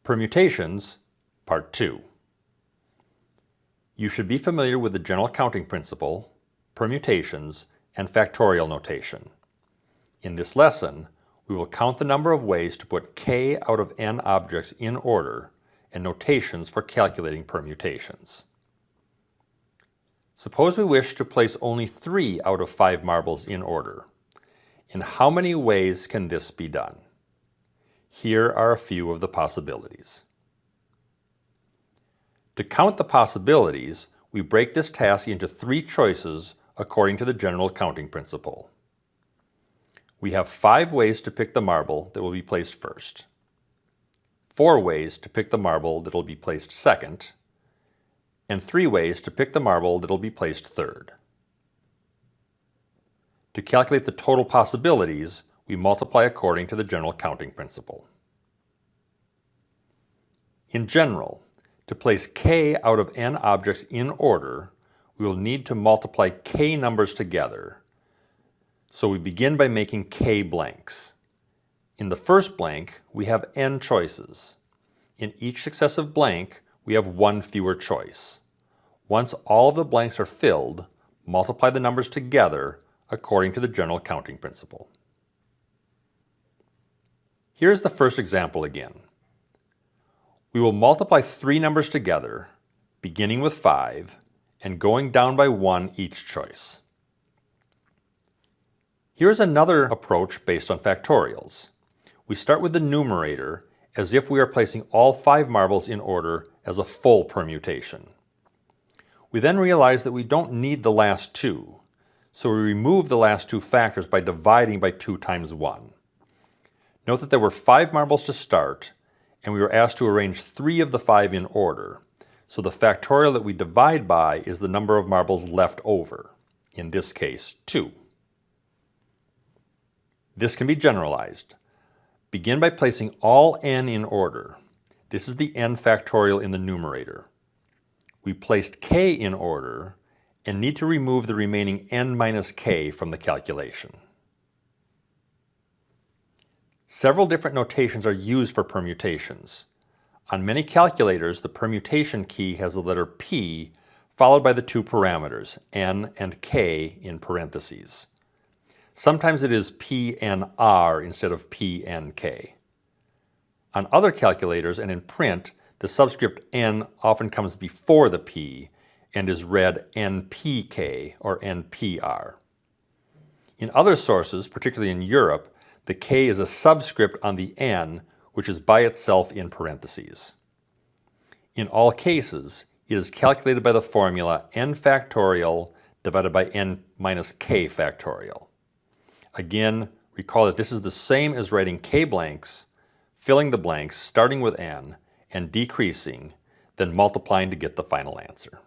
Permutations, Part 2. You should be familiar with the general counting principle, permutations, and factorial notation. In this lesson, we will count the number of ways to put k out of n objects in order and notations for calculating permutations. Suppose we wish to place only 3 out of 5 marbles in order. In how many ways can this be done? Here are a few of the possibilities. To count the possibilities, we break this task into 3 choices according to the general counting principle. We have 5 ways to pick the marble that will be placed first, 4 ways to pick the marble that will be placed second, and 3 ways to pick the marble that will be placed third. To calculate the total possibilities, we multiply according to the general counting principle. In general, to place k out of n objects in order, we will need to multiply k numbers together. So we begin by making k blanks. In the first blank, we have n choices. In each successive blank, we have 1 fewer choice. Once all of the blanks are filled, multiply the numbers together according to the general counting principle. Here's the first example again. We will multiply 3 numbers together, beginning with 5, and going down by 1 each choice. Here's another approach based on factorials. We start with the numerator as if we are placing all 5 marbles in order as a full permutation. We then realize that we don't need the last 2, so we remove the last 2 factors by dividing by 2 times 1. Note that there were 5 marbles to start, and we were asked to arrange 3 of the 5 in order, so the factorial that we divide by is the number of marbles left over, in this case 2. This can be generalized. Begin by placing all n in order. This is the n factorial in the numerator. We placed k in order and need to remove the remaining n minus k from the calculation. Several different notations are used for permutations. On many calculators, the permutation key has the letter p followed by the 2 parameters, n and k in parentheses. Sometimes it is PNR instead of PNK. On other calculators and in print, the subscript n often comes before the p and is read NPK or NPR. In other sources, particularly in Europe, the k is a subscript on the n, which is by itself in parentheses. In all cases, it is calculated by the formula n factorial divided by n minus k factorial. Again, recall that this is the same as writing k blanks, filling the blanks starting with n, and decreasing, then multiplying to get the final answer.